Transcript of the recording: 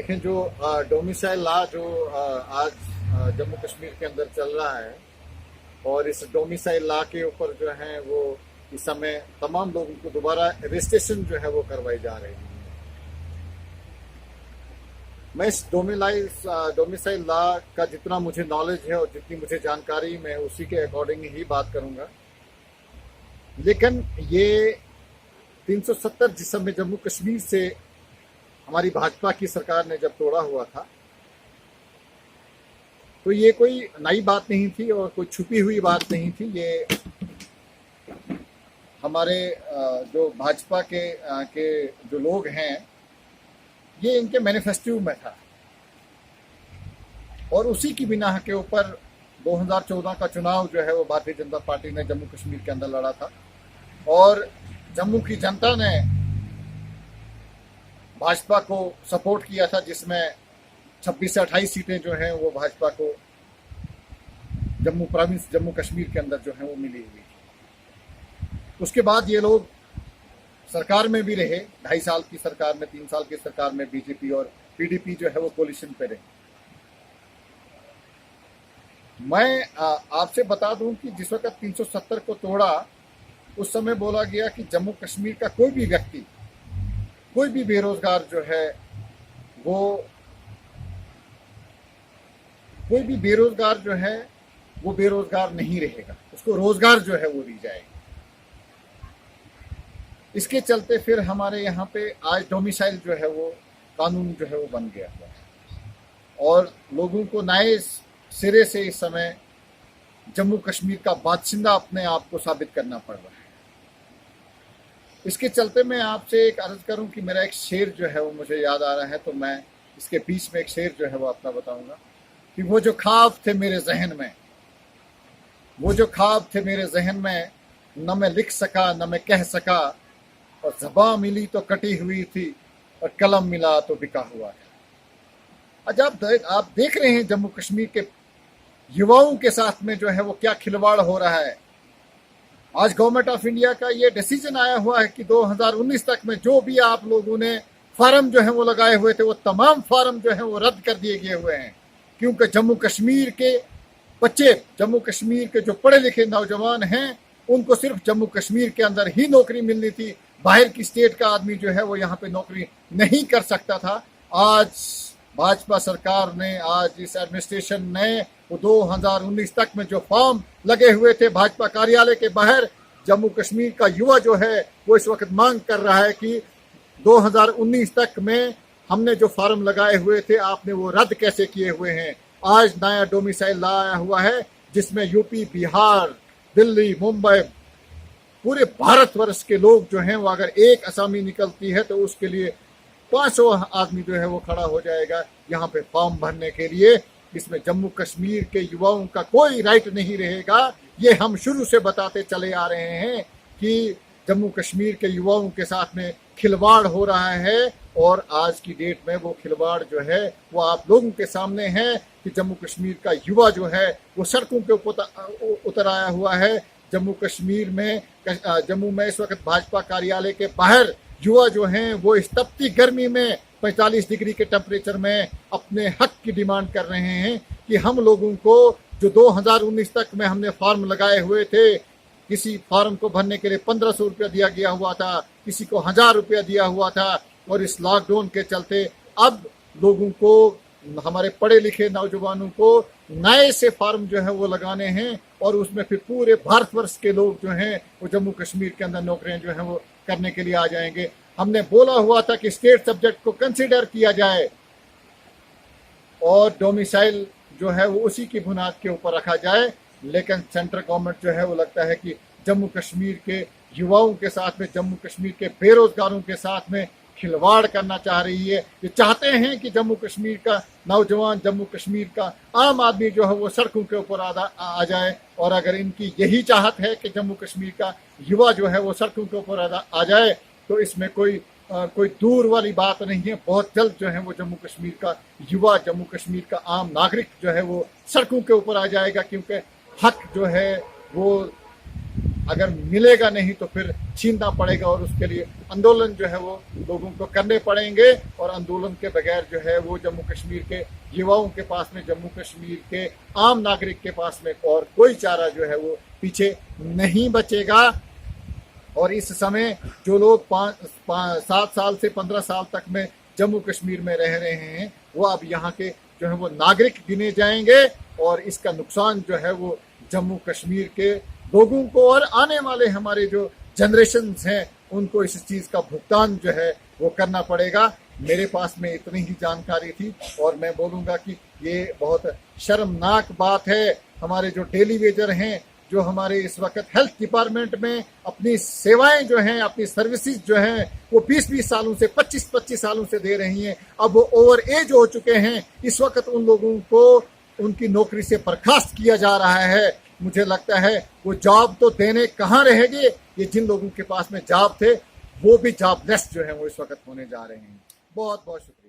देखें जो domicile law जो आज जम्मू कश्मीर के अंदर चल रहा है और इस डोमिसाइल लॉ के ऊपर जो है वो इस समय तमाम लोगों को दोबारा रजिस्ट्रेशन जो है वो करवाई जा रही है। मैं इस डोमिसाइल लॉ का जितना मुझे नॉलेज है और जितनी मुझे जानकारी मैं उसी के अकॉर्डिंग ही बात करूंगा। लेकिन ये 370 जिस समय जम्मू कश्मीर से हमारी भाजपा की सरकार ने जब तोड़ा हुआ था तो ये कोई नई बात नहीं थी और कोई छुपी हुई बात नहीं थी। ये हमारे जो भाजपा के जो लोग हैं ये इनके मैनिफेस्टो में था और उसी की बिना के ऊपर 2014 का चुनाव जो है वो भारतीय जनता पार्टी ने जम्मू कश्मीर के अंदर लड़ा था और जम्मू की जनता ने भाजपा को सपोर्ट किया था, जिसमें 26 से 28 सीटें जो हैं वो भाजपा को जम्मू कश्मीर के अंदर जो है वो मिली हुई थी। उसके बाद ये लोग सरकार में भी रहे, 2.5 साल की सरकार में, 3 साल की सरकार में बीजेपी और पीडीपी जो है वो कोलिशन पे रहे। मैं आपसे बता दूं कि जिस वक्त 370 को तोड़ा उस समय बोला गया कि जम्मू कश्मीर का कोई भी व्यक्ति, कोई भी बेरोजगार जो है वो बेरोजगार नहीं रहेगा, उसको रोजगार जो है वो दी जाएगी। इसके चलते फिर हमारे यहाँ पे आज डोमिसाइल जो है वो कानून जो है वो बन गया हुआ और लोगों को नए सिरे से इस समय जम्मू कश्मीर का बाशिंदा अपने आप को साबित करना पड़ रहा है। इसके चलते मैं आपसे एक अर्ज करूं कि मेरा एक शेर जो है वो मुझे याद आ रहा है, तो मैं इसके बीच में एक शेर जो है वो अपना बताऊंगा कि वो जो ख्वाब थे मेरे जहन में न मैं लिख सका न मैं कह सका, और ज़बां मिली तो कटी हुई थी और कलम मिला तो बिका हुआ था। आज आप देख रहे हैं जम्मू कश्मीर के युवाओं के साथ में जो है वो क्या खिलवाड़ हो रहा है। आज गवर्नमेंट ऑफ इंडिया का ये डिसीजन आया हुआ है कि 2019 तक में जो भी आप लोगों ने फार्म जो है वो लगाए हुए थे वो तमाम फार्म जो है वो रद्द कर दिए गए हुए हैं, क्योंकि जम्मू कश्मीर के बच्चे, जम्मू कश्मीर के जो पढ़े लिखे नौजवान हैं उनको सिर्फ जम्मू कश्मीर के अंदर ही नौकरी मिलनी थी। बाहर की स्टेट का आदमी जो है वो यहाँ पे नौकरी नहीं कर सकता था। आज भाजपा सरकार ने, आज इस एडमिनिस्ट्रेशन ने वो 2019 तक में जो फॉर्म लगे हुए थे भाजपा कार्यालय के बाहर, जम्मू कश्मीर का युवा जो है वो इस वक्त मांग कर रहा है कि 2019 तक में हमने जो फॉर्म लगाए हुए थे आपने वो रद्द कैसे किए हुए हैं। आज नया डोमिसाइल लॉ आया हुआ है जिसमें यूपी, बिहार, दिल्ली, मुंबई, पूरे भारतवर्ष के लोग जो हैं वो अगर एक असामी निकलती है तो उसके लिए 500 आदमी जो है वो खड़ा हो जाएगा यहाँ पे फॉर्म भरने के लिए। इसमें जम्मू कश्मीर के युवाओं का कोई राइट नहीं रहेगा। ये हम शुरू से बताते चले आ रहे हैं कि जम्मू कश्मीर के युवाओं के साथ में खिलवाड़ हो रहा है और आज की डेट में वो खिलवाड़ जो है वो आप लोगों के सामने है कि जम्मू कश्मीर का युवा जो है वो सड़कों के ऊपर उतर आया हुआ है। जम्मू में इस वक्त भाजपा कार्यालय के बाहर युवा जो हैं वो इस तपती गर्मी में 45 डिग्री के टेम्परेचर में अपने हक की डिमांड कर रहे हैं कि हम लोगों को जो 2019 तक में हमने फॉर्म लगाए हुए थे, किसी फॉर्म को भरने के लिए 1500 रुपया दिया गया हुआ था, किसी को 1000 रुपया दिया हुआ था, और इस लॉकडाउन के चलते अब लोगों को, हमारे पढ़े लिखे नौजवानों को नए से फॉर्म जो है वो लगाने हैं और उसमें फिर पूरे भारतवर्ष के लोग जो हैं वो जम्मू कश्मीर के अंदर नौकरियां जो हैं वो करने के लिए आ जाएंगे। हमने बोला हुआ था कि स्टेट सब्जेक्ट को कंसीडर किया जाए और डोमिसाइल जो है वो उसी की बुनियाद के ऊपर रखा जाए, लेकिन सेंट्रल गवर्नमेंट जो है वो लगता है कि जम्मू कश्मीर के युवाओं के साथ में, जम्मू कश्मीर के बेरोजगारों के साथ में खिलवाड़ करना चाह रही है। ये चाहते हैं कि जम्मू कश्मीर का नौजवान, जम्मू कश्मीर का आम आदमी जो है वो सड़कों के ऊपर आ जाए, और अगर इनकी यही चाहत है कि जम्मू कश्मीर का युवा जो है वो सड़कों के ऊपर आ जाए तो इसमें कोई दूर वाली बात नहीं है। बहुत जल्द जो है वो जम्मू कश्मीर का युवा, जम्मू कश्मीर का आम नागरिक जो है वो सड़कों के ऊपर आ जाएगा, क्योंकि हक जो है वो अगर मिलेगा नहीं तो फिर छीनना पड़ेगा और उसके लिए आंदोलन जो है वो लोगों को करने पड़ेंगे। और आंदोलन के बगैर जो है वो जम्मू कश्मीर के युवाओं के पास में, जम्मू कश्मीर के आम नागरिक के पास में और कोई चारा जो है वो पीछे नहीं बचेगा। और इस समय जो लोग 7 साल से 15 साल तक में जम्मू कश्मीर में रह रहे हैं वो अब यहाँ के जो है वो नागरिक गिने जाएंगे। और इसका नुकसान जो है वो जम्मू कश्मीर के लोगों को और आने वाले हमारे जो जनरेशन्स हैं उनको इस चीज़ का भुगतान जो है वो करना पड़ेगा। मेरे पास में इतनी ही जानकारी थी और मैं बोलूँगा कि ये बहुत शर्मनाक बात है। हमारे जो डेली वेजर हैं, जो हमारे इस वक्त हेल्थ डिपार्टमेंट में अपनी सेवाएं जो हैं, अपनी सर्विसेज जो हैं वो 20-20 सालों से 25-25 सालों से दे रही हैं, अब वो ओवर एज हो चुके हैं। इस वक्त उन लोगों को उनकी नौकरी से बर्खास्त किया जा रहा है। मुझे लगता है वो जॉब तो देने कहाँ रहेंगे। ये जिन लोगों के पास में जॉब थे वो भी जॉबलेस जो है वो इस वक्त होने जा रहे हैं। बहुत बहुत शुक्रिया।